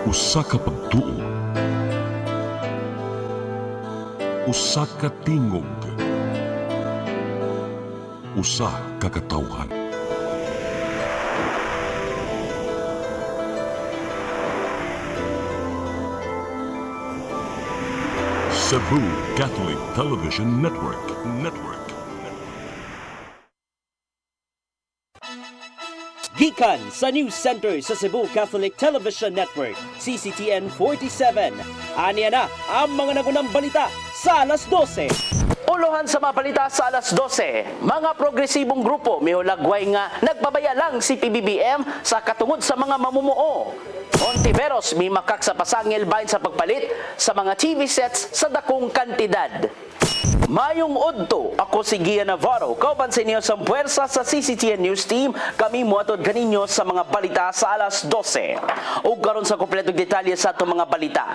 Usa ka pagtuo, usa ka tingog, usa ka katawhan. Cebu Catholic Television Network. Gikan sa News Center sa Cebu Catholic Television Network, CCTN 47. Aniya na ang mga nagunang balita sa alas 12. Uluhan sa mga balita sa alas 12, mga progresibong grupo mihulagway nga nagbabaya lang si PBBM sa katungod sa mga mamumuo. Ontiveros mimakak sa pasangil bahin sa pagpalit sa mga TV sets sa dakong kantidad. Mayong udto, ako si Gia Navarro, kauban sa inyo sa puwersa sa CCTN News Team, kami muatod kaninyo sa mga balita sa alas 12. O karon sa kompletong detalye sa itong mga balita.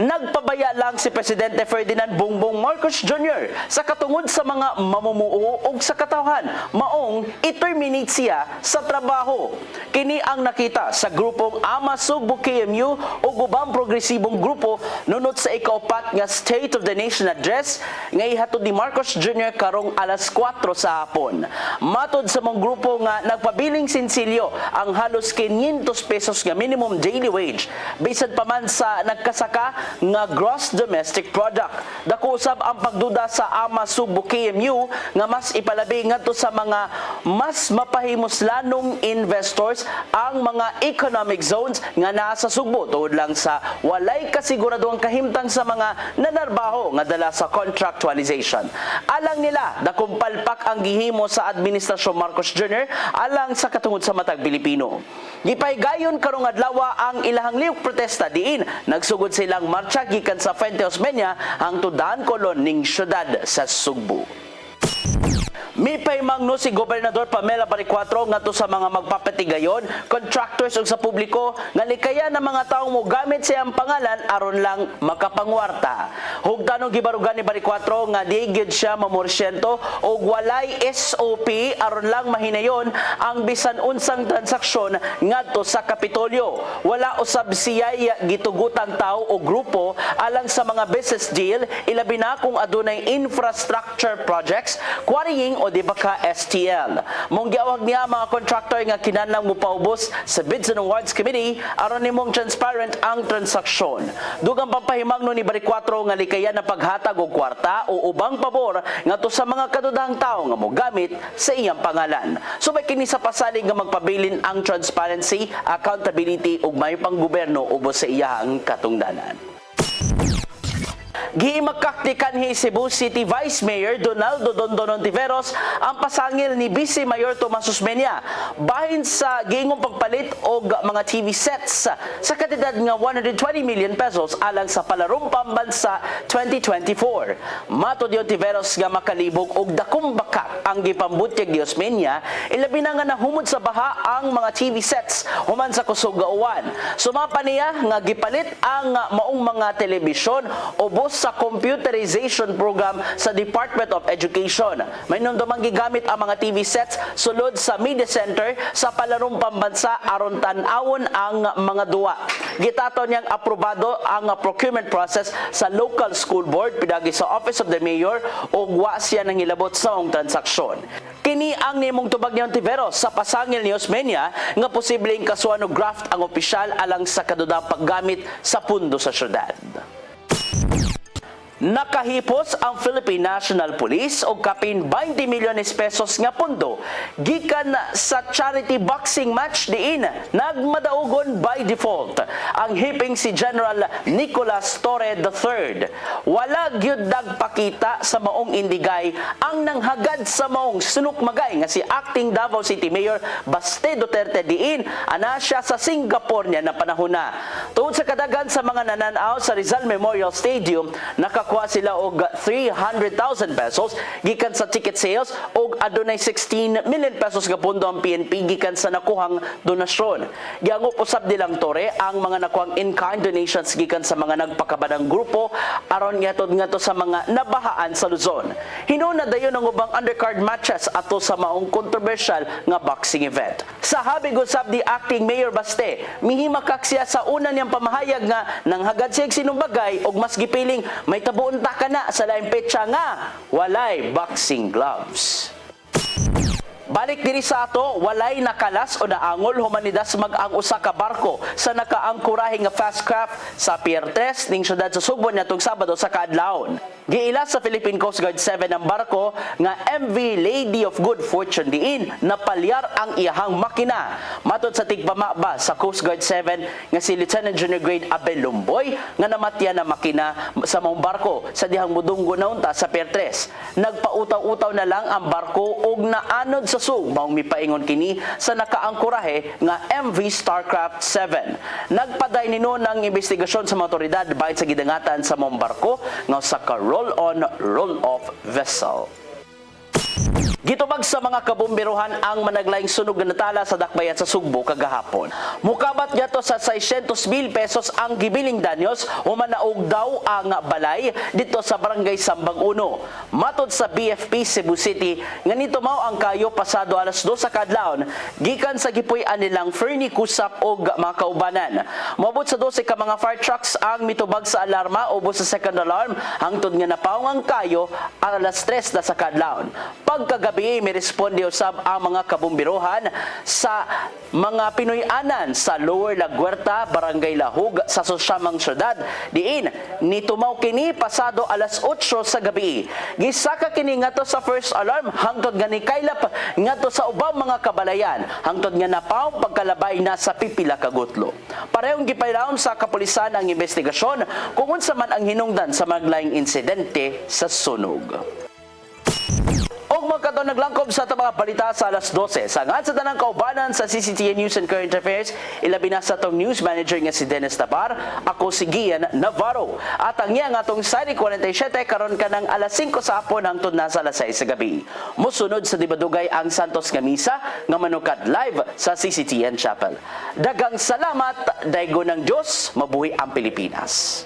Nagpabaya lang si Presidente Ferdinand Bongbong Marcos Jr. sa katungod sa mga mamumuo o sa katawhan, maong i-terminate siya sa trabaho. Kini ang nakita sa grupong Ama Sugbo KMU o ubang progresibong grupo nunot sa ikaupat nga State of the Nation Address nga ihatod ni Marcos Jr. karong alas 4 sa hapon. Matod sa mga grupo nga nagpabiling sinsilyo ang halos 500 pesos nga minimum daily wage bisan pa man sa nagkasaka nga gross domestic product. Dako usab ang pagduda sa Ama Sugbo KMU nga mas ipalabi ngadto sa mga mas mapahimoslanong investors ang mga economic zones nga naa sa Sugbo tungod lang sa walay kasiguraduhang kahimtang sa mga nanarbaho nga dala sa contractualization. Alang nila, dakong palpak ang gihimo sa Administrasyon Marcos Jr. alang sa katungod sa matag Pilipino. Gipaygayon karong adlaw ang ilahang lihok protesta diin nagsugod silang marcha gikan sa Fuente Osmeña hangtod Daan Colon ning syudad sa Sugbo. Mipaymangno si Gobernador Pamela Baricuatro ngadto sa mga magpapatigayon, contractors ug sa publiko nga likaya ng mga taong mogamit siyang pangalan aron lang makapangwarta. Hugdanong gibarugan ni Baricuatro nga di gyud siya mamorsyento og walay SOP aron lang mahinayon ang bisan unsang transaksyon ngadto sa Kapitolyo. Wala usab siya'y gitugutang tao o grupo alang sa mga business deal, ilabi na kung adunay infrastructure projects, quarrying o di ba ka STL. Mong giawag niya mga contractor nga kinahanglang mopaubos sa Bids and Awards Committee aron nimong transparent ang transaksyon. Dugang pampahimangno ni Baricuatro nga likayan na paghatag og kwarta o ubang pabor ngadto sa mga kadudahang tao nga mogamit sa iyang pangalan. Subay kini sa pasalig nga magpabilin ang transparency, accountability ug may panggobyerno ubos sa iyang katungdanan. Gihimakak ni kanhi Cebu City Vice Mayor Donaldo Dondon Ontiveros ang pasangil ni Vice Mayor Tomas Osmeña bahin sa giingong pagpalit og mga TV sets sa kantidad nga 120 million pesos alang sa palarong pambansa 2024. Matod ni Ontiveros nga makalibog og dakong bakak ang gipambutyag ni Osmeña, ilabi na nga nahumod sa baha ang mga TV sets human sa kusog nga uwan. Sumapa niya nga gipalit ang maong mga telebisyon ubos sa computerization program sa Department of Education. May nundomang gigamit ang mga TV sets sulod sa media center sa palarong pambansa aron tan-awon ang mga duwa. Gitaton niyang aprobado ang procurement process sa local school board pidagi sa Office of the Mayor ug wa siya nang hilabot sa mong transaksyon. Kini ang nimong tubag ni Ontiveros sa pasangil ni Osmeña nga posibleng kasuhan og graft ang opisyal alang sa kadudang paggamit sa pundo sa syudad. Nakahipos ang Philippine National Police og kapin 20 milyones pesos nga pondo gikan sa charity boxing match diin nagmadaugon by default ang hiping si General Nicolas Torre III. Wala gyud dagpakita sa maong indigay ang nanghagad sa maong sunukmagay nga si acting Davao City Mayor Baste Duterte diin ana siya sa Singapore niya na panahon na. Tungod sa kadagan sa mga nananaw sa Rizal Memorial Stadium, nakakuha sila og 300,000 pesos gikan sa ticket sales og adunay 16 million pesos nga pondo ang PNP gikan sa nakuhang donasyon. Giangop usab nilang Torre ang mga nakuhang in-kind donations gikan sa mga nagpakabadang grupo aron gihatod ngadto sa mga nabahaan sa Luzon. Hinuna dayon ang ubang undercard matches ato sa maong controversial nga boxing event. Sa habig usab di acting Mayor Baste, mihimakak siya sa una niya niyang pamahayag nga nanghagad siya sinumbagay og mas gipiling may tabuon ta kana sa laing petsa nga walay boxing gloves. Balik diri sa ato, walay nakalas o naangol humanidas mag-ang usa ka barko sa nakaangkurahe nga fast craft sa Pier 3 ning syudad sa Sugbo niadtong Sabado sa kaadlawon. Giila sa Philippine Coast Guard 7 ang barko nga MV Lady of Good Fortune diin napalyar ang iyahang makina. Matod sa tigpamaba sa Coast Guard 7 nga si Lieutenant Junior Grade Abel Lumboy nga namatyan na makina sa mong barko sa dihang mudunggo naunta sa Pier 3. Nagpautaw-utaw na lang ang barko og naanod sa sug maong mipaingon kini sa nakaangkurahe nga MV Starcraft 7. Nagpaday nino ng investigasyon sa mga otoridad bahin sa gidangatan sa mong barko nga sa roll-on, roll-off vessel. Gitubag sa mga kabumbiruhan ang managlaing sunog na natala sa dakbayan sa Sugbo kagahapon. Mukabat niya to sa 600,000 pesos ang gibiling danyos o manaog daw ang balay dito sa Barangay Sambang 1. Matod sa BFP Cebu City, nganito mao ang kayo pasado alas 2 sa kadlawon gikan sa gipuy-an nilang Fernie Kusap og mga kaubanan. Moabot sa 12 ka mga fire trucks ang mitubag sa alarma ubos sa second alarm hangtod nga napaong ang kayo alas 3 na sa kadlawon. Pagkagabi may responde usab ang mga kabumbirohan sa mga Pinoy-anan sa Lower Laguerta, Barangay Lahug sa Sosyamang Syudad. Diin nitumaw kini pasado alas 8 sa gabi. Gisaka kini ngadto sa first alarm hangtod nga nikaylap ngadto sa ubang mga kabalayan hangtod nga napaw pagkalabay na sa pipila ka gutlo. Parehong gipaylaom sa kapulisan ang investigasyon kung unsa man ang hinungdan sa maglaing insidente sa sunog. Og magkato naglangkob sa mga balita sa alas 12. Sangad sa tanang kaubanan sa CCTN News and Current Affairs, ilabi na sa tong news manager nga si Dennis Tabar, ako si Gian Navarro. At ang iya nga tong Sari 47 karon ka ng alas 5 sa hapon hangtod na sa alas 6 sa gabi. Musunod sa dibadugay ang Santos nga misa nga manukad live sa CCTN Chapel. Dagang salamat, daygo ng Diyos, mabuhi ang Pilipinas.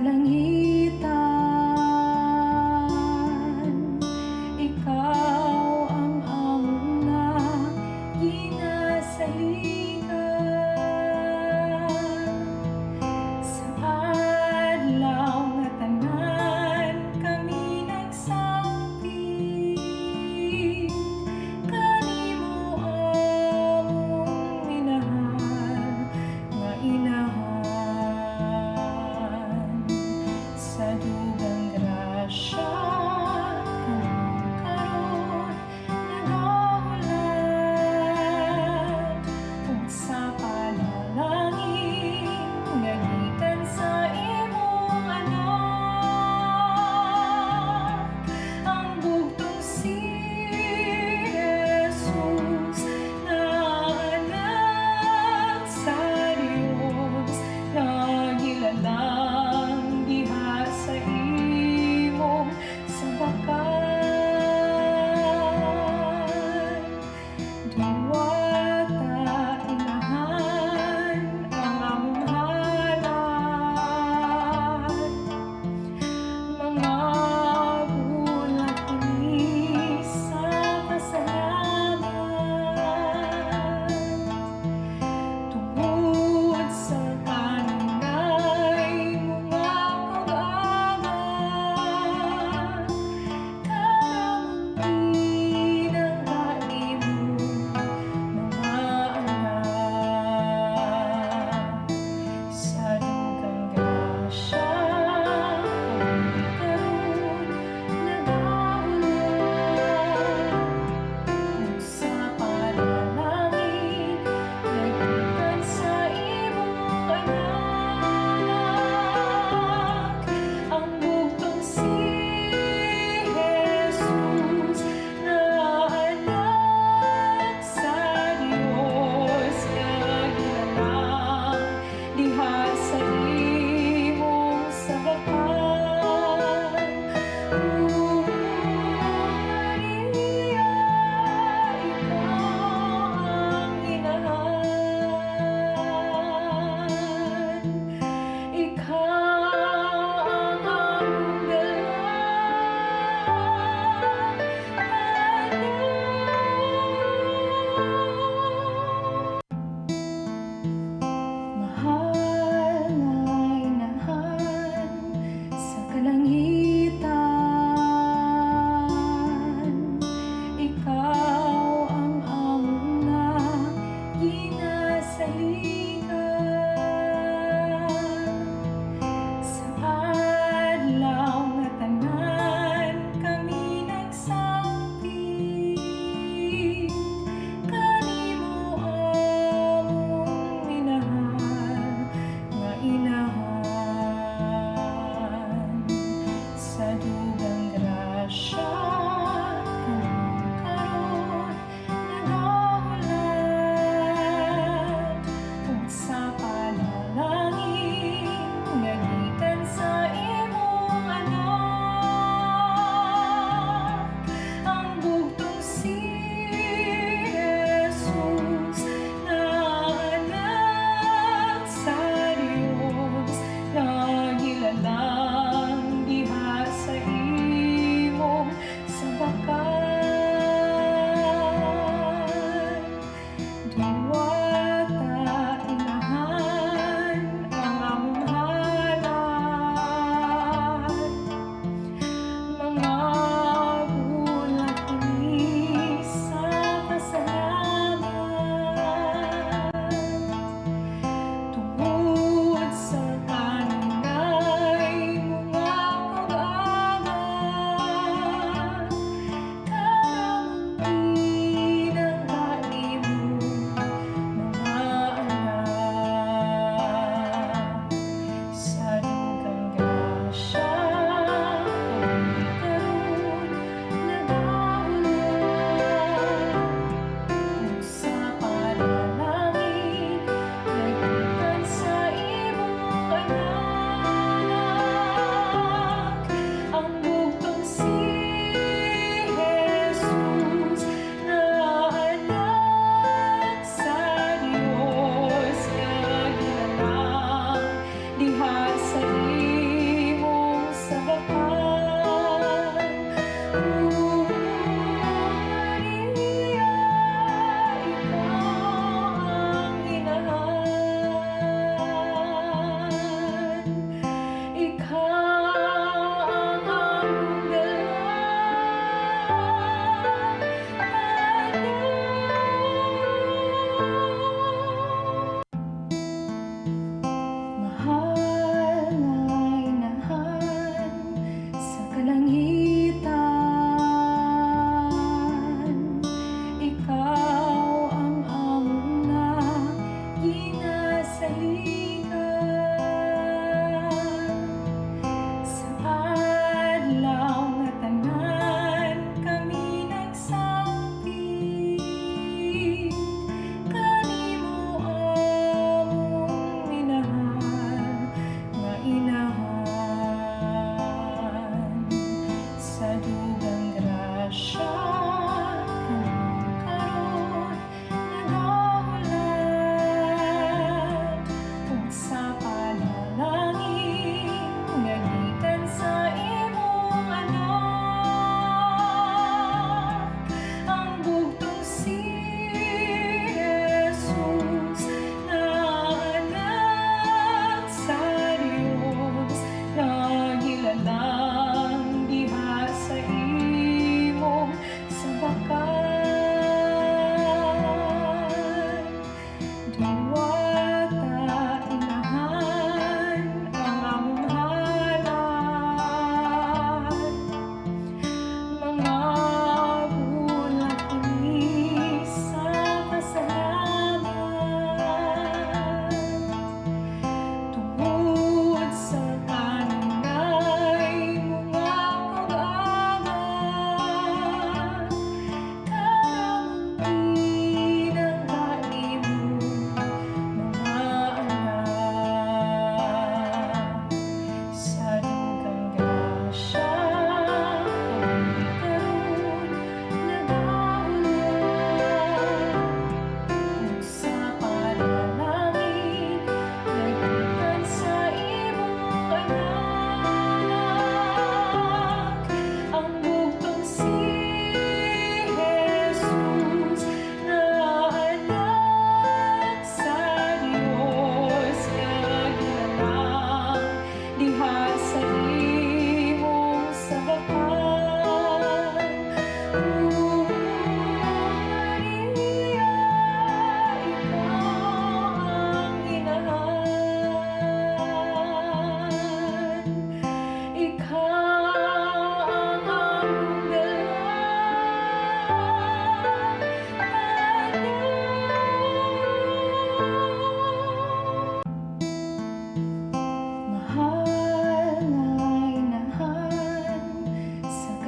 Kanimo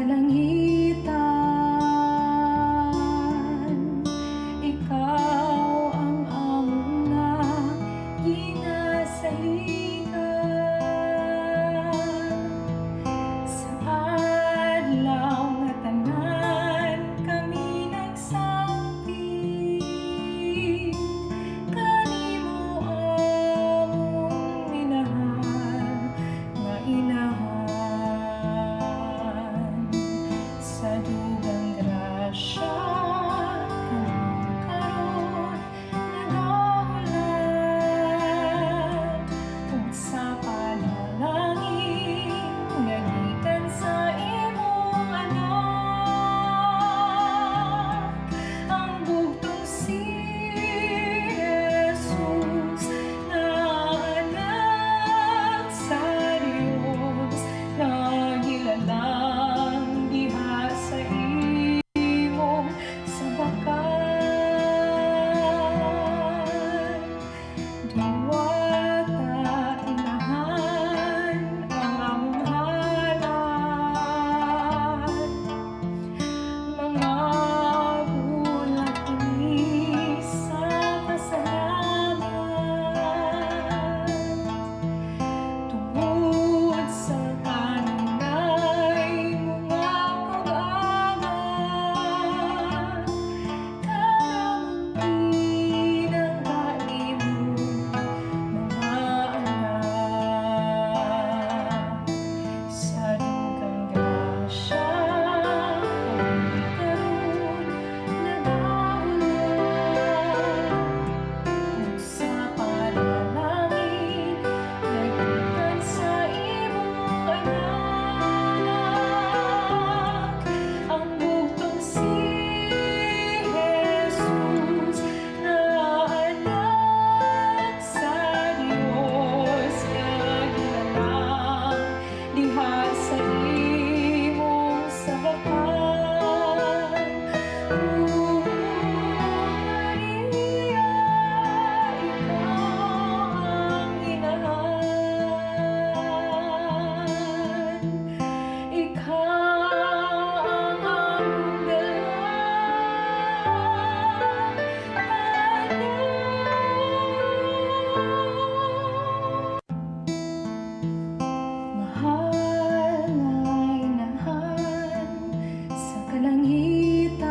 kalangitan, ikaw ang amuna ginasaligan. Sa adlaw nga tanan kami nagsambit, kanimo among minahal nga inahan. Sa dugang grasya kami karon nagahulan, ug sa panalangin nga gikan sa imong anak, ang bugtong si Jesus na anak sa Dios, nagilalang diha sa imong sabakan. Diwata inahan ang among halad, mga bulag kini sa pasalamat. Tungod sa kanunay mga pag-agat, karamtin ang kaimong mga anak. Sa dugang grasya kami karon nagahulan, ug sa panalangin nagikan sa imong anak, ang bugtong si Jesus na anak sa Dios, nagilalang diha sa imong sabakan. Maria, ikaw ang inahan, ikaw ang among mahal na inahan sa kalangitan,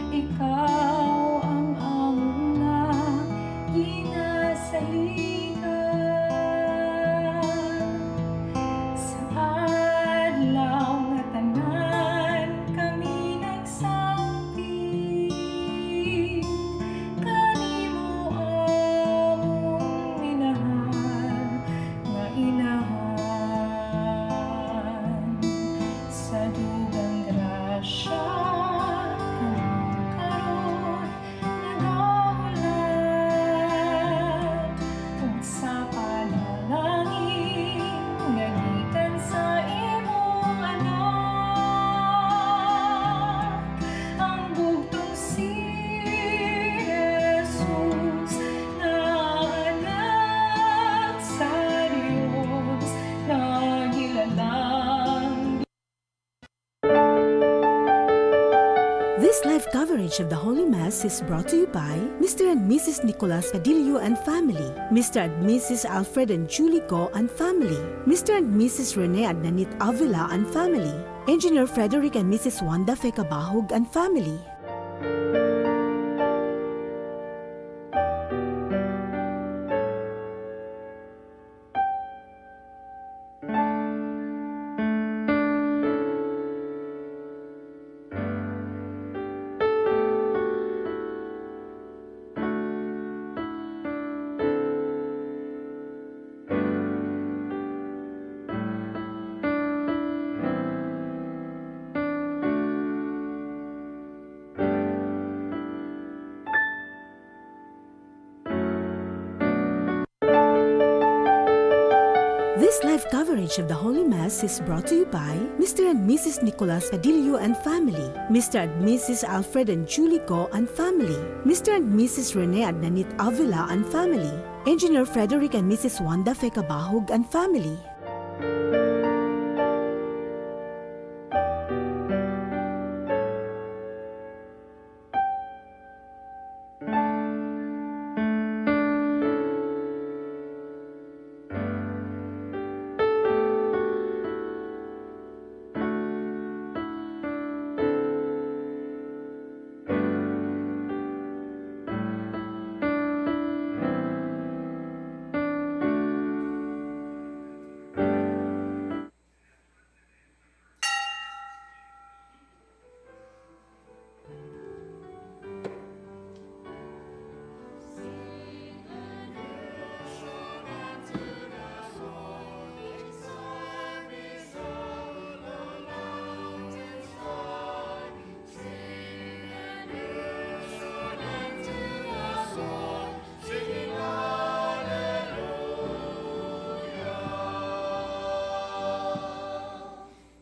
ikaw ang amuna ginasaligan. Sa adlaw nga tanan kami nagsambit, kanimo among minahal nga inahan. Sa dugang grasya kami karon nagahulan, ug sa panalangin nga gikan sa imong anak, ang bugtong si Jesus na anak sa Dios, nagilalang. This live coverage of the Holy Mass is brought to you by Mr. and Mrs. Nicolas Cadillo and family, Mr. and Mrs. Alfred and Julie Go and family, Mr. and Mrs. Rene Adnanit Avila and family, Engineer Frederick and Mrs. Wanda Fecabahog and family. This live coverage of the Holy Mass is brought to you by Mr. and Mrs. Nicolas Cadillo and family, Mr. and Mrs. Alfred and Julie Go and family, Mr. and Mrs. Rene Adnanit Avila and family, Engineer Frederick and Mrs. Wanda Fecabahog and family.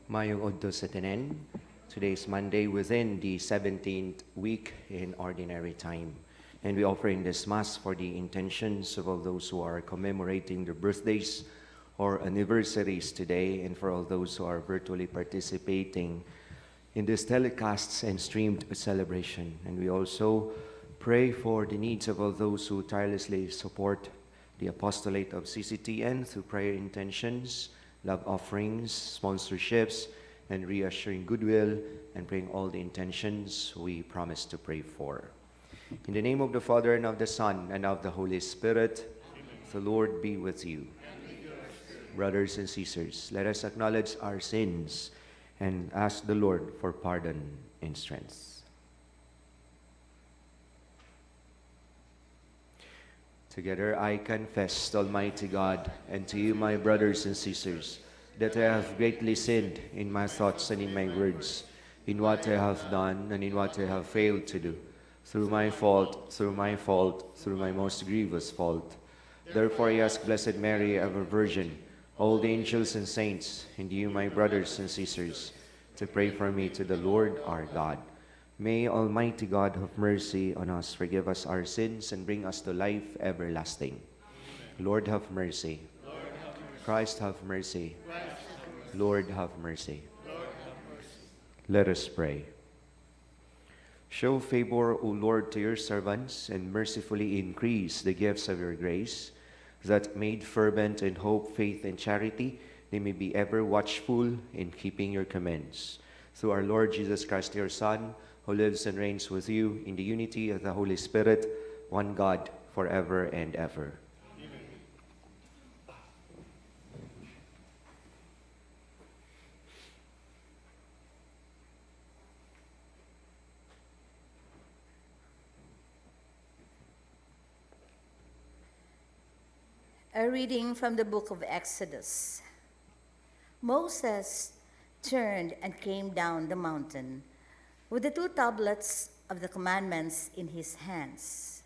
Mayong Udto sa Tinen. Today is Monday within the 17th week in Ordinary Time. And we offer in this Mass for the intentions of all those who are commemorating their birthdays or anniversaries today, and for all those who are virtually participating in this telecasts and streamed celebration. And we also pray for the needs of all those who tirelessly support the apostolate of CCTN through prayer intentions, love offerings, sponsorships, and reassuring goodwill, and praying all the intentions we promise to pray for. In the name of the Father, and of the Son, and of the Holy Spirit, the Lord be with you. Brothers and sisters, let us acknowledge our sins and ask the Lord for pardon and strength. Together I confess to Almighty God and to you, my brothers and sisters, that I have greatly sinned in my thoughts and in my words, in what I have done and in what I have failed to do, through my fault, through my most grievous fault. Therefore I ask Blessed Mary, ever Virgin, all the angels and saints, and you, my brothers and sisters, to pray for me to the Lord our God. May Almighty God have mercy on us, forgive us our sins, and bring us to life everlasting. Lord, have mercy. Christ, have mercy. Lord, have mercy. Let us pray. Show favor, O Lord, to your servants, and mercifully increase the gifts of your grace, that made fervent in hope, faith, and charity, they may be ever watchful in keeping your commands. Through our Lord Jesus Christ, your Son, who lives and reigns with you in the unity of the Holy Spirit, one God, forever and ever. A reading from the book of Exodus. Moses turned and came down the mountain with the 2 tablets of the commandments in his hands,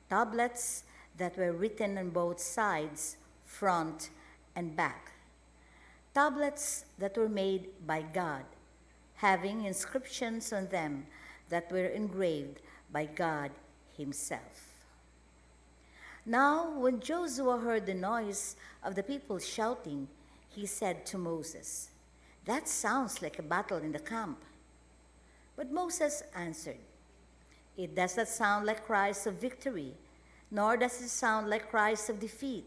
tablets that were written on both sides, front and back, tablets that were made by God, having inscriptions on them that were engraved by God himself. Now, when Joshua heard the noise of the people shouting, he said to Moses, "That sounds like a battle in the camp." But Moses answered, "It does not sound like cries of victory, nor does it sound like cries of defeat.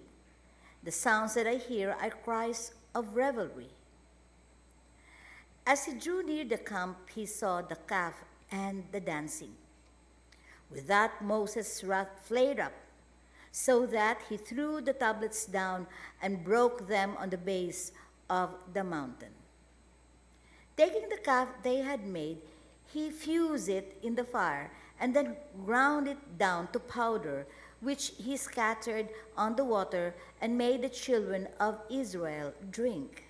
The sounds that I hear are cries of revelry." As he drew near the camp, he saw the calf and the dancing. With that, Moses' wrath flared up, so that he threw the tablets down and broke them on the base of the mountain. Taking the calf they had made, he fused it in the fire and then ground it down to powder, which he scattered on the water and made the children of Israel drink.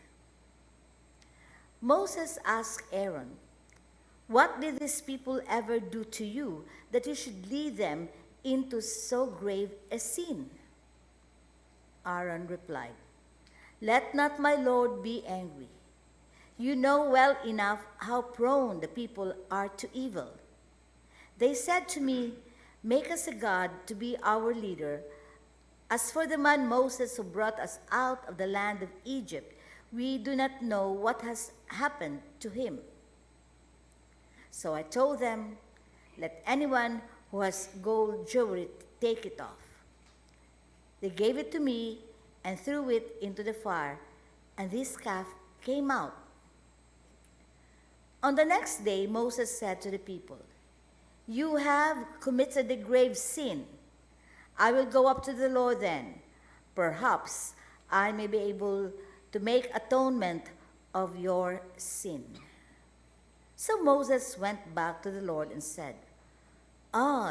Moses asked Aaron, "What did these people ever do to you that you should lead them into so grave a sin?" Aaron replied, "Let not my Lord be angry. You know well enough how prone the people are to evil. They said to me, 'Make us a god to be our leader.' As for the man Moses who brought us out of the land of Egypt, we do not know what has happened to him." So I told them, "Let anyone who has gold jewelry take it off." They gave it to me and threw it into the fire, and this calf came out. On the next day, Moses said to the people, "You have committed a grave sin. I will go up to the Lord then. Perhaps I may be able to make atonement of your sin." So Moses went back to the Lord and said,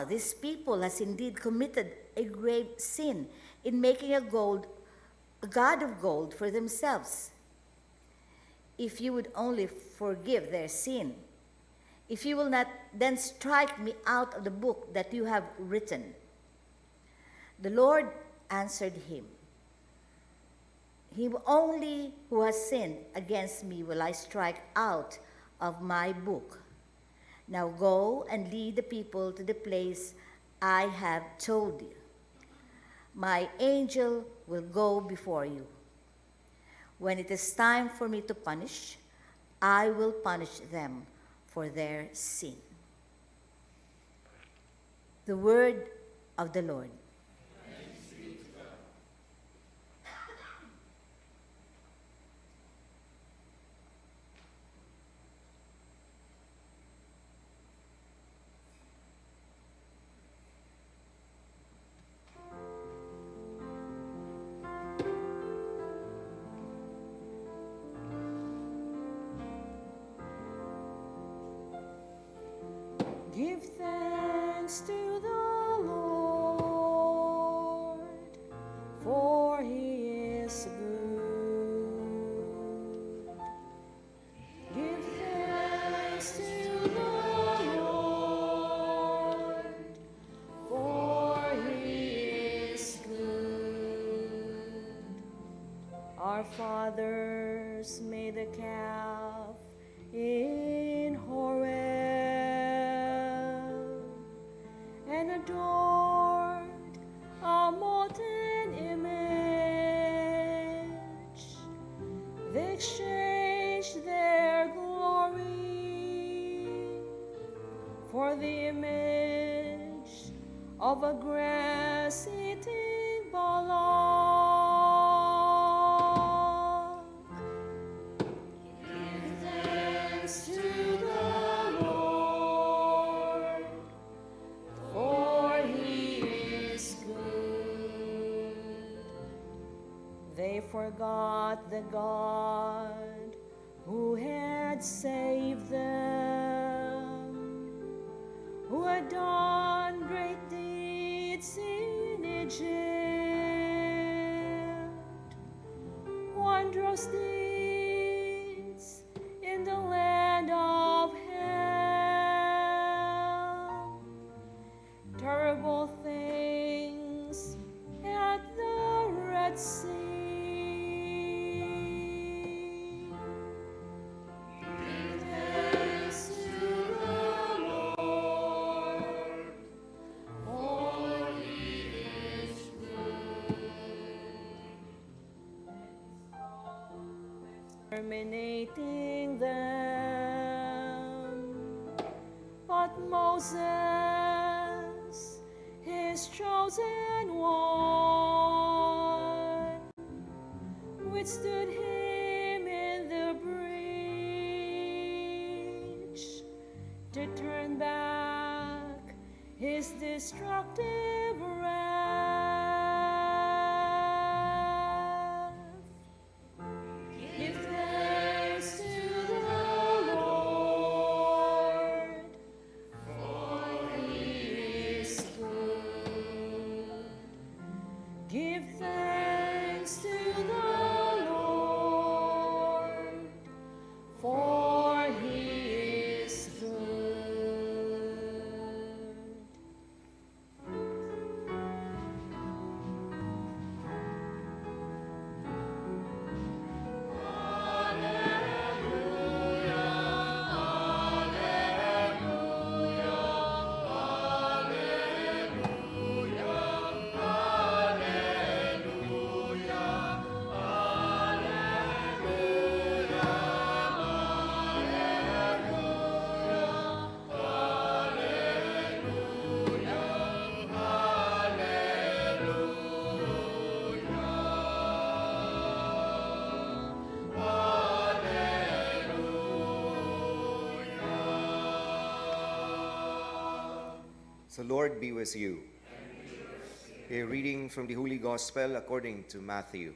"This people has indeed committed a grave sin in making a god of gold for themselves. If you would only forgive their sin, if you will not, then strike me out of the book that you have written." The Lord answered him, Him only who has sinned against me will I strike out of my book. Now go and lead the people to the place I have told you. My angel will go before you. When it is time for me to punish, I will punish them for their sin. The word of the Lord. Give thanks to the Lord, for he is good. Give thanks to the Lord, for he is good. Our fathers made the calf in Horeb and adored a molten image. They exchanged their glory for the image of a grass-eating bullock. Give thanks to the Lord, for he is good. They forgot the God who had saved them, who had done great deeds in Egypt, wondrous deeds in the land of Ham, terrible things at the Red Sea. Give thanks to the Lord, for he is good. Terminating them, but Moses, his chosen one, withstood him in the breach to turn back his destructive wrath. Give thanks to the Lord, for he is good. Give thanks to the Lord, for he is good. The Lord be with you. A reading from the Holy Gospel according to Matthew.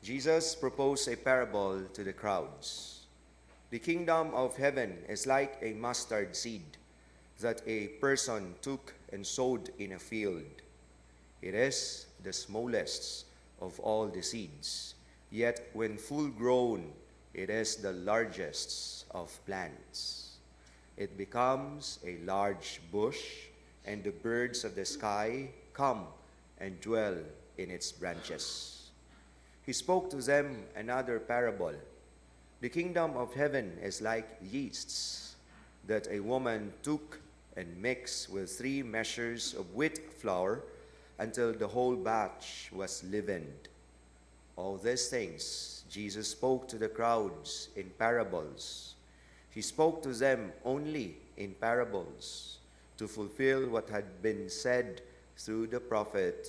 Jesus proposed a parable to the crowds. The kingdom of heaven is like a mustard seed that a person took and sowed in a field. It is the smallest of all the seeds, yet when full grown, it is the largest of plants. It becomes a large bush, and the birds of the sky come and dwell in its branches. He spoke to them another parable. The kingdom of heaven is like yeasts that a woman took and mixed with 3 measures of wheat flour until the whole batch was leavened. All these things Jesus spoke to the crowds in parables. He spoke to them only in parables to fulfill what had been said through the prophet.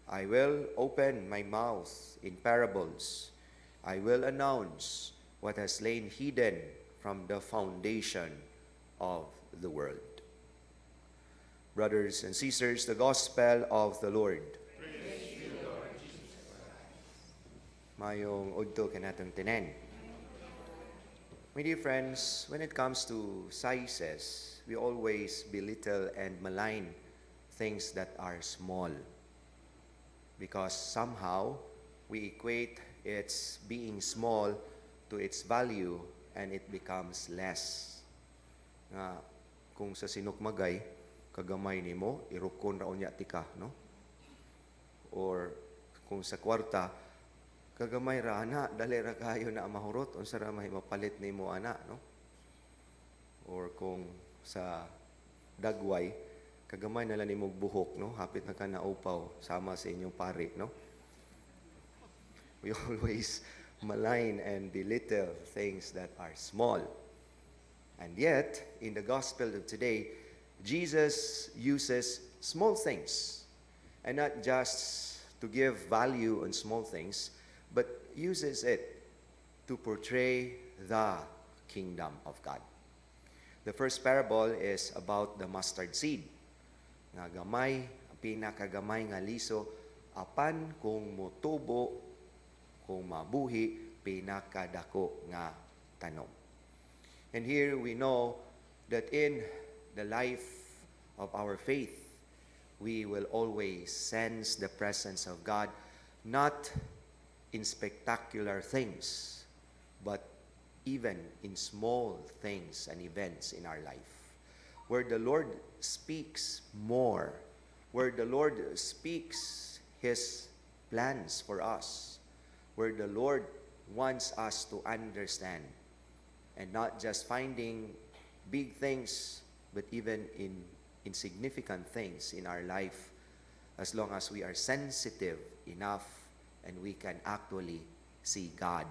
I will open my mouth in parables. I will announce what has lain hidden from the foundation of the world. Brothers and sisters, the gospel of the Lord. Praise you, Lord Jesus Christ. Mayong udto kanatong tanan. My dear friends, when it comes to sizes, we always belittle and malign things that are small, because somehow we equate its being small to its value and it becomes less. Kung sa sinukmagay, kagamay nimo, irukon raon niya tika, no? Or kung sa kwarta, kagamay ra ana, dali ra kayo na mahurot, unsa ra may mapalit nimo ana, no? Or kung sa dagway, kagamay na lang nimo buhok, no? Hapit na ka na upaw sama sa inyong pari, no? We always malign and belittle things that are small. And yet, in the gospel of today, Jesus uses small things, and not just to give value on small things, but uses it to portray the kingdom of God. The first parable is about the mustard seed. Nga gamay, pinakagamay nga liso, apan kung motubo, kung mabuhi, pinakadako nga tanom. And here we know that in the life of our faith, we will always sense the presence of God, not in spectacular things, but even in small things and events in our life, where the Lord speaks more, where the Lord speaks His plans for us, where the Lord wants us to understand, and not just finding big things, but even in insignificant things in our life, as long as we are sensitive enough and we can actually see God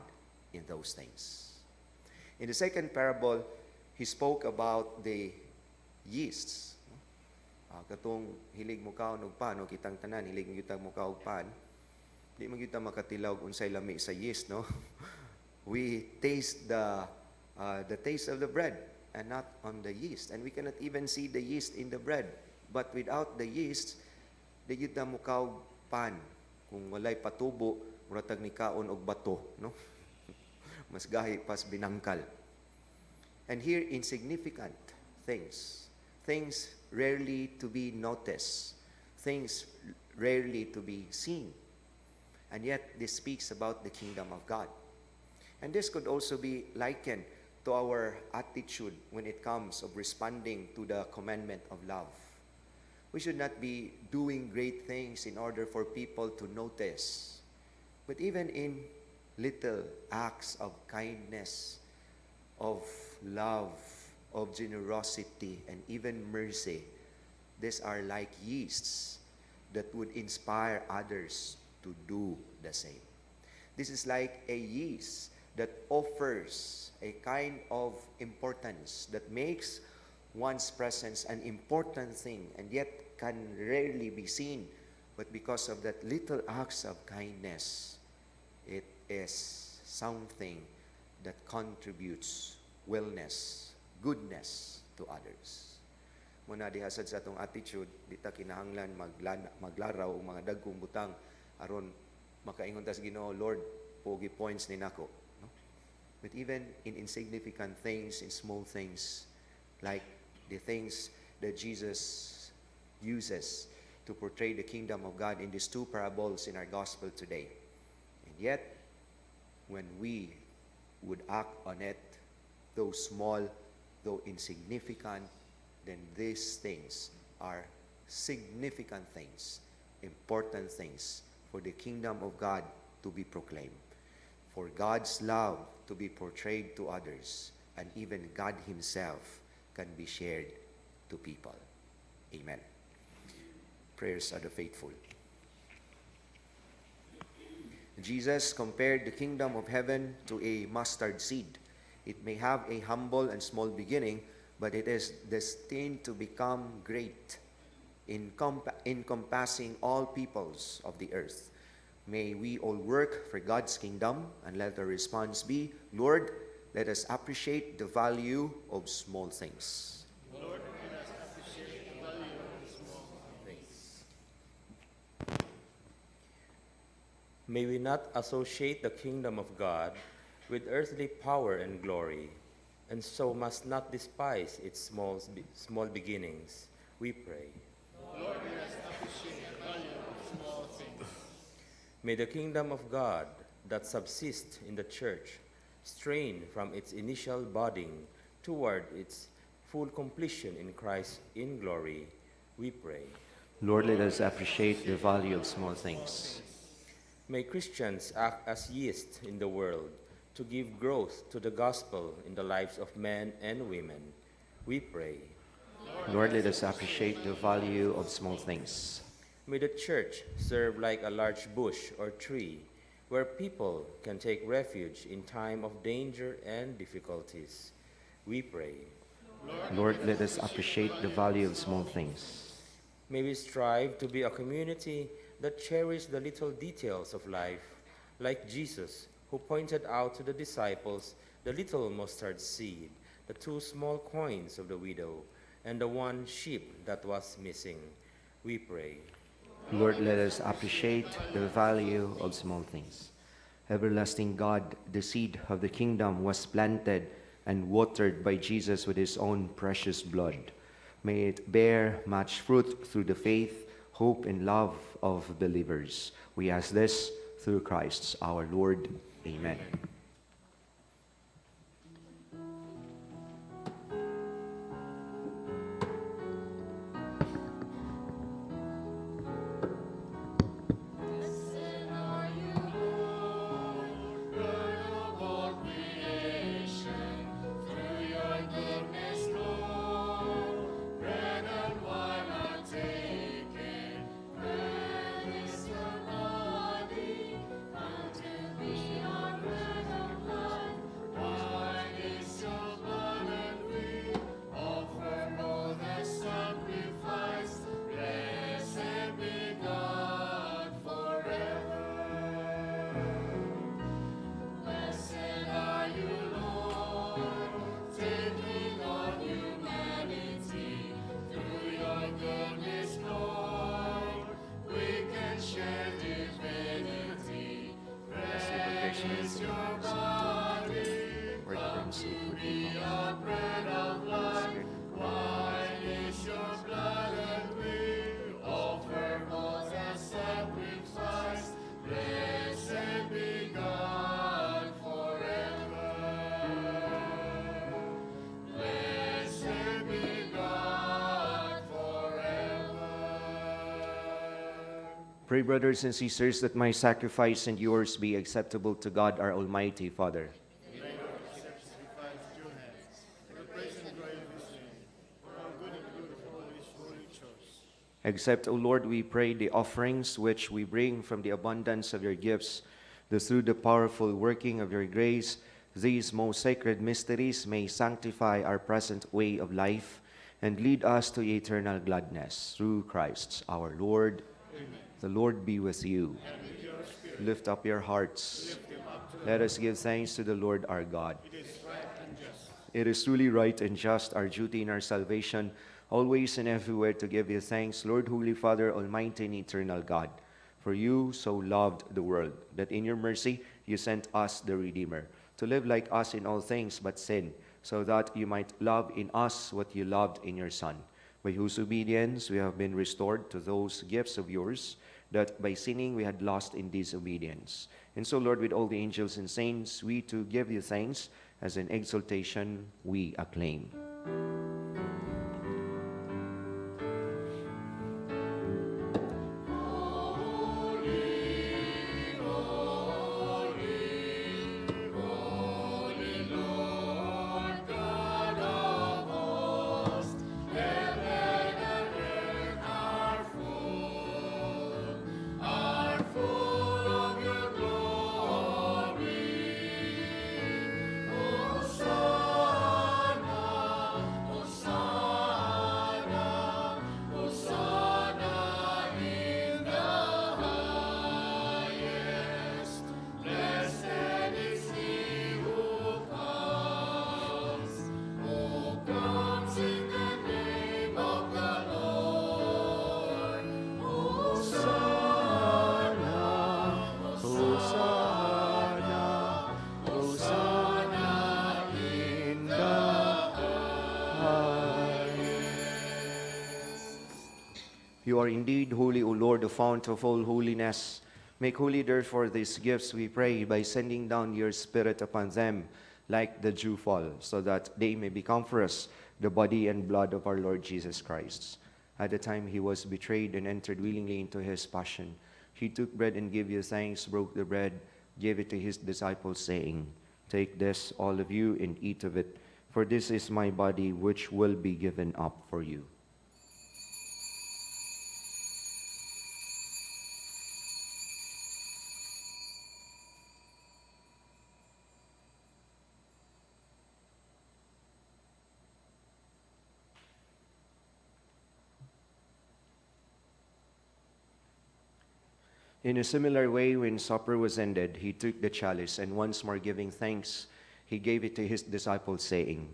in those things. In the second parable, He spoke about the yeasts. Katong hilig mo kaon og pan, o kitang tanan hilig mo kitang mo kaon og pan, di man kita makatilaw unsay lami sa yeast, no? We taste the taste of the bread and not on the yeast, and we cannot even see the yeast in the bread. But without the yeast, di kita mo kaon pan. Kung walay patubo, muratag ni kaon og bato, no? Mas gahi pas binangkal. And here, insignificant things, things rarely to be noticed, things rarely to be seen. And yet, this speaks about the kingdom of God. And this could also be likened to our attitude when it comes of responding to the commandment of love. We should not be doing great things in order for people to notice, but even in little acts of kindness, of love, of generosity, and even mercy, these are like yeasts that would inspire others to do the same. This is like a yeast that offers a kind of importance that makes one's presence an important thing and yet can rarely be seen. But because of that little acts of kindness, it is something that contributes wellness, goodness to others. Muna dihasad sa atong attitude, di ta kinahanglan maglaraw o mga dagkong butang aron makaingon ta sa Ginoo, Lord, pogi points ni nako. No? But even in insignificant things, in small things, like the things that Jesus uses to portray the kingdom of God in these two parables in our gospel today. And yet, when we would act on it, though small, though insignificant, then these things are significant things, important things for the kingdom of God to be proclaimed, for God's love to be portrayed to others, and even God Himself can be shared to people. Amen. Prayers of the faithful. Jesus compared the kingdom of heaven to a mustard seed. It may have a humble and small beginning, but it is destined to become great, encompassing all peoples of the earth. May we all work for God's kingdom, and let the response be, Lord, let us appreciate the value of small things. Lord, let us appreciate the value of small things. May we not associate the kingdom of God with earthly power and glory, and so must not despise its small beginnings, we pray. Lord, let us appreciate the value of small things. May the kingdom of God that subsists in the church strain from its initial budding toward its full completion in Christ in glory, we pray. Lord, let us appreciate the value of small things. May Christians act as yeast in the world to give growth to the gospel in the lives of men and women, we pray. Lord, let us appreciate the value of small things. May the church serve like a large bush or tree where people can take refuge in time of danger and difficulties, we pray. Lord, let us appreciate the value of small things. May we strive to be a community that cherishes the little details of life, like Jesus, who pointed out to the disciples the little mustard seed, the 2 small coins of the widow, and the 1 sheep that was missing. We pray. Lord, let us appreciate the value of small things. Everlasting God, the seed of the kingdom was planted and watered by Jesus with His own precious blood. May it bear much fruit through the faith, hope, and love of believers. We ask this through Christ our Lord. Amen. Pray, brothers and sisters, that my sacrifice and yours be acceptable to God, our Almighty Father. Accept, O Lord, we pray, the offerings which we bring from the abundance of your gifts, that through the powerful working of your grace, these most sacred mysteries may sanctify our present way of life and lead us to eternal gladness. Through Christ our Lord. Amen. The Lord be with you. And with your spirit. Lift up your hearts. Let us give thanks to the Lord our God. It is right and just. It is truly right and just, our duty in our salvation, always and everywhere to give you thanks, Lord, Holy Father, Almighty and eternal God. For you so loved the world, that in your mercy you sent us the Redeemer, to live like us in all things but sin, so that you might love in us what you loved in your Son, by whose obedience we have been restored to those gifts of yours, that by sinning we had lost in disobedience. And so, Lord, with all the angels and saints, we too give you thanks, as an exaltation we acclaim. You are indeed holy, O Lord, the fount of all holiness. Make holy, therefore, these gifts, we pray, by sending down your Spirit upon them like the dewfall, so that they may become for us the body and blood of our Lord Jesus Christ. At the time he was betrayed and entered willingly into his passion, he took bread and gave you thanks, broke the bread, gave it to his disciples, saying, Take this, all of you, and eat of it, for this is my body, which will be given up for you. In a similar way, when supper was ended, he took the chalice, and once more giving thanks, he gave it to his disciples, saying,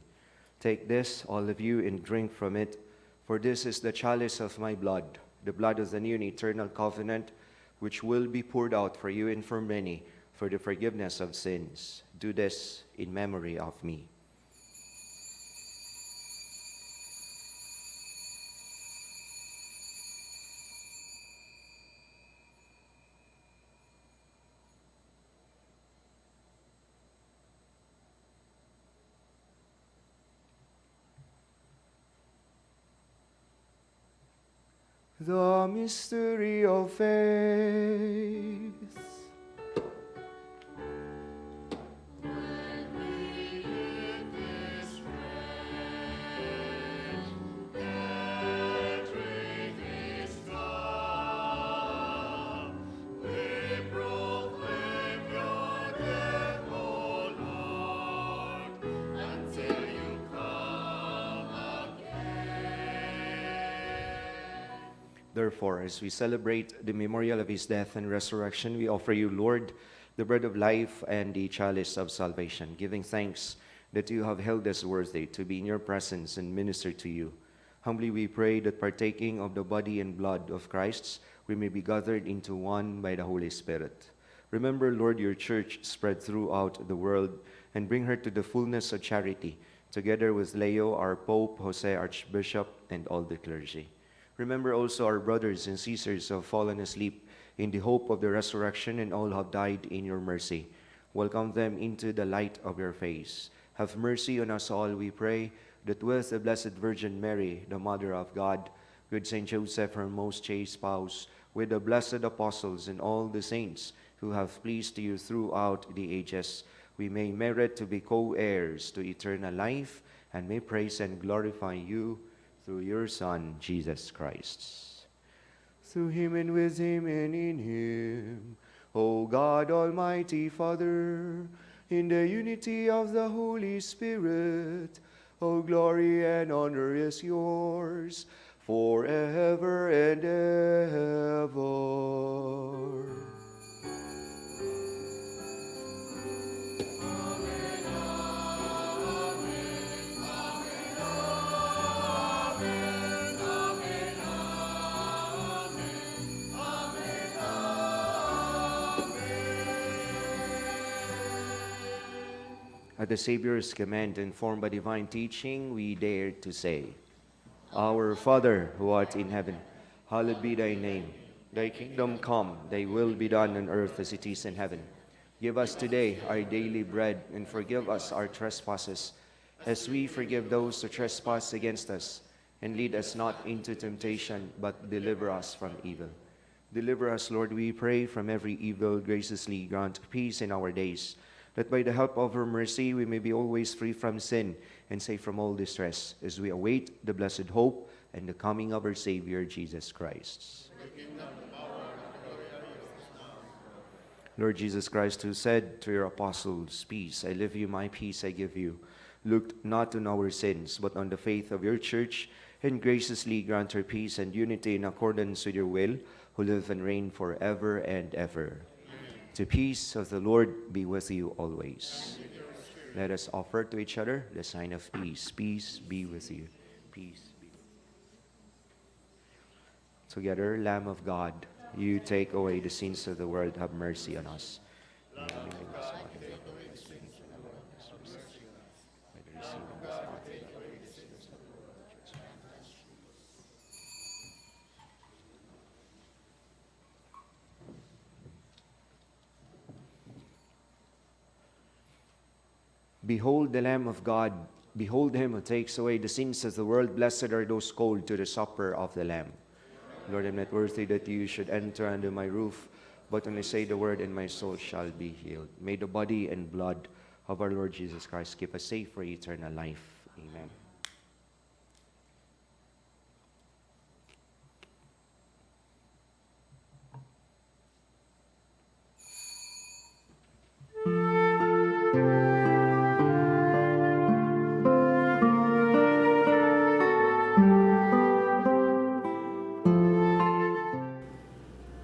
Take this, all of you, and drink from it, for this is the chalice of my blood, the blood of the new and eternal covenant, which will be poured out for you and for many for the forgiveness of sins. Do this in memory of me. The mystery of faith. Therefore, as we celebrate the memorial of his death and resurrection, we offer you, Lord, the bread of life and the chalice of salvation, giving thanks that you have held us worthy to be in your presence and minister to you. Humbly we pray that partaking of the body and blood of Christ, we may be gathered into one by the Holy Spirit. Remember, Lord, your church spread throughout the world, and bring her to the fullness of charity, together with Leo, our Pope, Jose, Archbishop, and all the clergy. Remember also our brothers and sisters who have fallen asleep in the hope of the resurrection, and all who have died in your mercy. Welcome them into the light of your face. Have mercy on us all, we pray, that with the Blessed Virgin Mary, the Mother of God, with Saint Joseph, her most chaste spouse, with the blessed apostles and all the saints who have pleased you throughout the ages, we may merit to be co-heirs to eternal life, and may praise and glorify you through your Son, Jesus Christ. Through him and with him and in him, O God, Almighty Father, in the unity of the Holy Spirit, all glory and honor is yours forever and ever. At the Savior's command, informed by divine teaching, we dare to say, Our Father, who art in heaven, hallowed be thy name. Thy kingdom come, thy will be done on earth as it is in heaven. Give us today our daily bread, and forgive us our trespasses, as we forgive those who trespass against us. And lead us not into temptation, but deliver us from evil. Deliver us, Lord, we pray, from every evil. Graciously grant peace in our days, that by the help of her mercy we may be always free from sin and safe from all distress, as we await the blessed hope and the coming of our Savior, Jesus Christ. Lord Jesus Christ, who said to your apostles, Peace I leave you, my peace I give you, look not on our sins, but on the faith of your church, and graciously grant her peace and unity in accordance with your will, who live and reign forever and ever. The peace of the Lord be with you always. Let us offer to each other the sign of peace. Peace be with you. Peace be with you. Together, Lamb of God, you take away the sins of the world, have mercy on us. Behold the Lamb of God. Behold him who takes away the sins of the world. Blessed are those called to the supper of the Lamb. Lord, I'm not worthy that you should enter under my roof, but only say the word and my soul shall be healed. May the body and blood of our Lord Jesus Christ keep us safe for eternal life. Amen.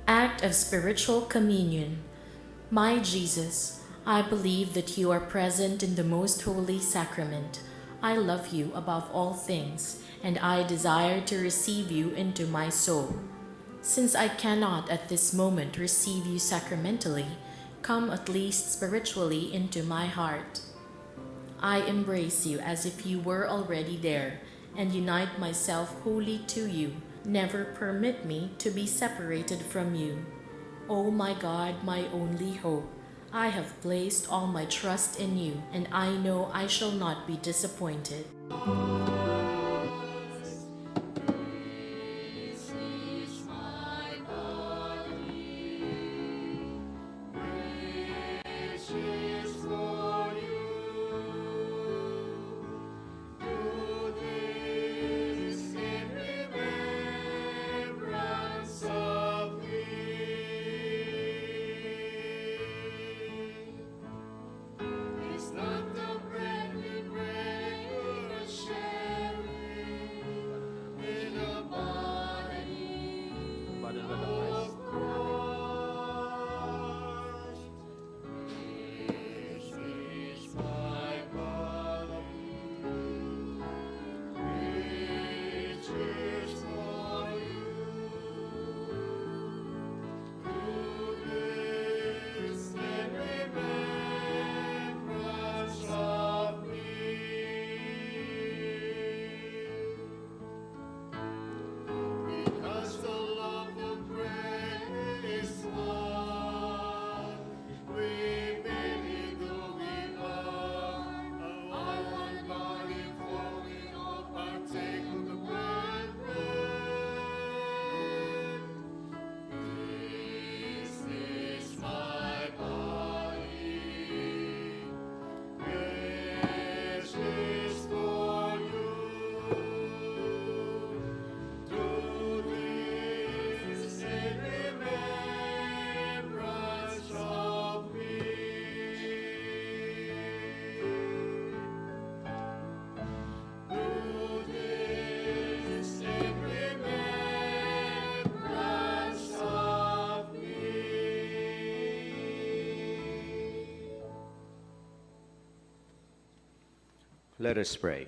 Act of Spiritual Communion. My Jesus, I believe that you are present in the most holy sacrament. I love you above all things, and I desire to receive you into my soul. Since I cannot at this moment receive you sacramentally, come at least spiritually into my heart. I embrace you as if you were already there, and unite myself wholly to you. Never permit me to be separated from you. O my God, my only hope, I have placed all my trust in you, and I know I shall not be disappointed. Let us pray.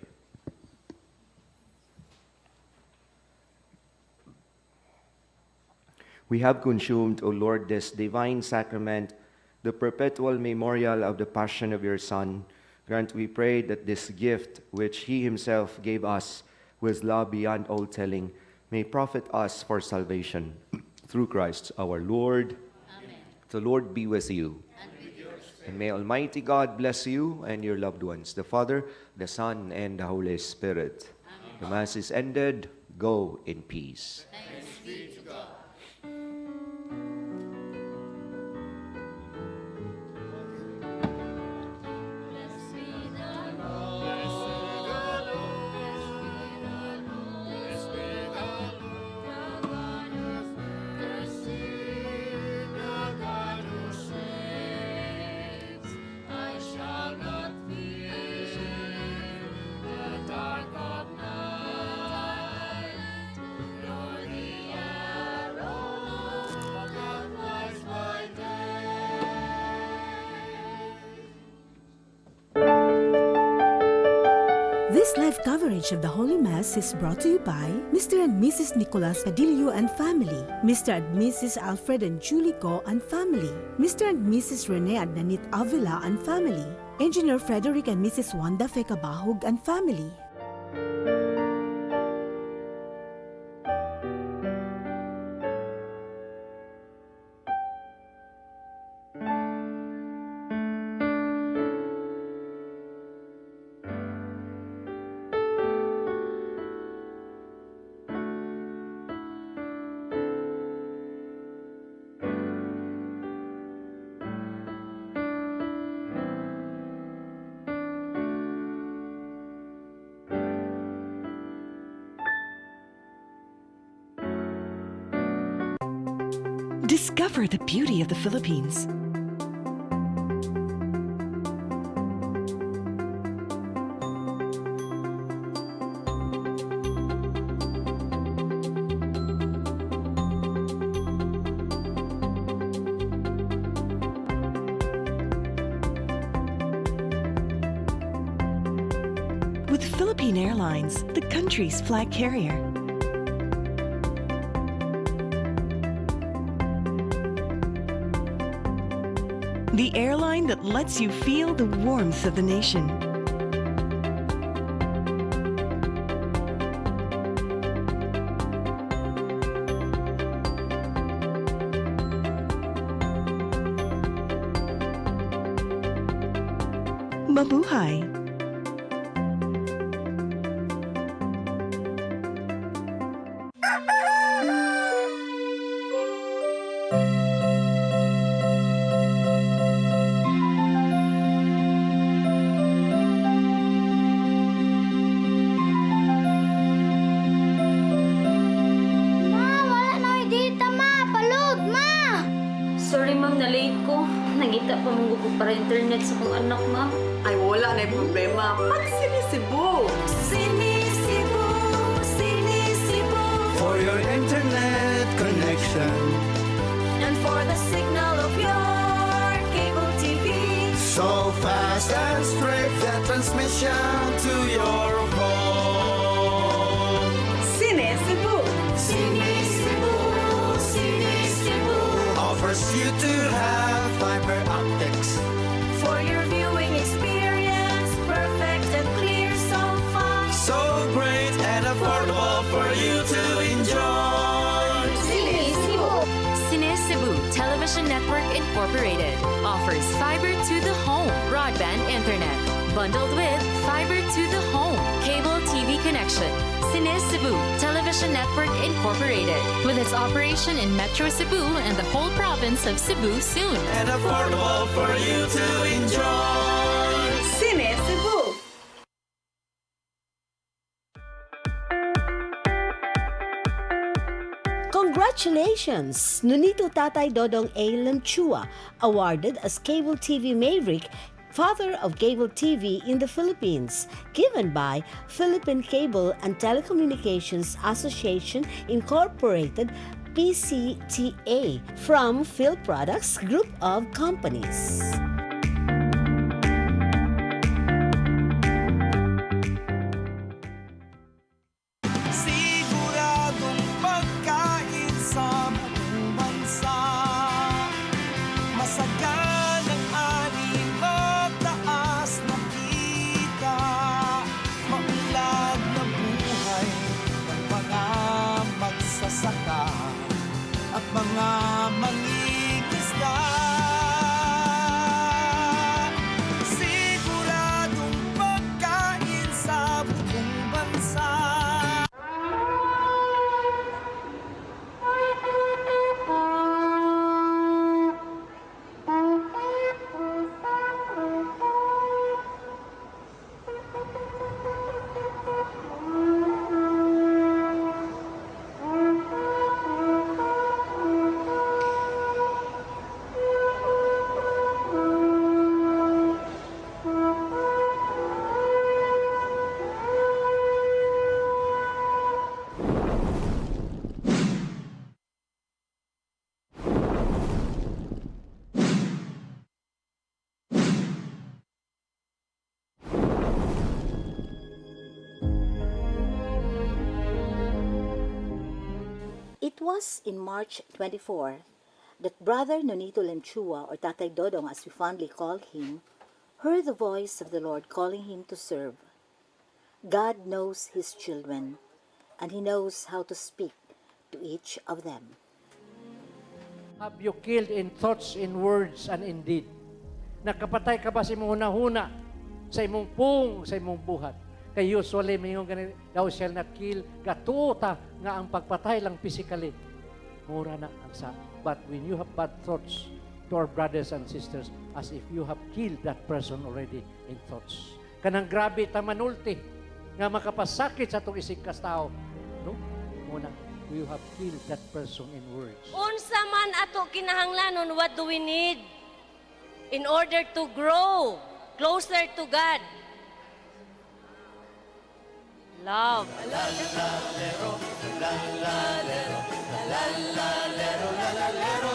We have consumed, O Lord, this divine sacrament, the perpetual memorial of the passion of your Son. Grant, we pray, that this gift which he himself gave us with love beyond all telling may profit us for salvation. Through Christ our Lord. Amen. The Lord be with you. And with yours. And may Almighty God bless you and your loved ones, the Father, the Son, and the Holy Spirit. Amen. The Mass is ended. Go in peace. Thanks be to God. This live coverage of the Holy Mass is brought to you by Mr. and Mrs. Nicolas Cadillo and family, Mr. and Mrs. Alfred and Julie Go and family, Mr. and Mrs. Rene and Nanit Avila and family, Engineer Frederick and Mrs. Wanda Fekabahug and family. Discover the beauty of the Philippines. With Philippine Airlines, the country's flag carrier. The airline that lets you feel the warmth of the nation. Mabuhay! Sorry, ma'am, na-late ko. Nangita pa mong gusto para internet sa kong anak, ma'am. Ay, wala na yung problema. Pag-sinisibo! Sinisibo, sinisibo. For your internet connection. And for the signal of your cable TV. So fast and straight that transmission to your home. Sinisibo! Sinisibo, sinisibo. Offers you to have fiber optics. For your viewing experience, perfect and clear so far. So great and affordable for you to enjoy. Sinisibo. Cine Cebu Television Network Incorporated offers fiber to the home broadband internet bundled with fiber to the home cable TV connection. Cine Cebu Television Network Incorporated with its operation in Metro Cebu and the whole province of Cebu soon. And affordable for you to enjoy. Sinisibo! Congratulations! Nonito Tatay Dodong A. Lemchua, awarded as Cable TV Maverick, Father of Cable TV in the Philippines, given by Philippine Cable and Telecommunications Association Incorporated, PCTA, from Phil Products Group of Companies. Siguradong pagkain sa buong bansa. Masaganang ani, mataas na kita. Maunlad na buhay ng mga magsasaka at mga mangingisda. Siguradong pagkain sa buong bansa. It was in March 24 that Brother Nonito Lemchua, or Tatay Dodong as we fondly call him, heard the voice of the Lord calling him to serve. God knows His children, and He knows how to speak to each of them. Have you killed in thoughts, in words, and in deed? Nakapatay ka ba sa imong hunahuna, sa imong pung, sa imong buhat? Kay usually, mayroong ganun, thou shall not kill, katuta nga ang pagpatay lang physically. Mura na ang sa. But when you have bad thoughts to our brothers and sisters, as if you have killed that person already in thoughts. Kanang grabe ta manulti, nga makapasakit sa itong isig kas tao. No? Muna. you have killed that person in words. Unsa man ato kinahanglanon, what do we need in order to grow closer to God? Love. La la lero, la la lero, la la lero, la la lero.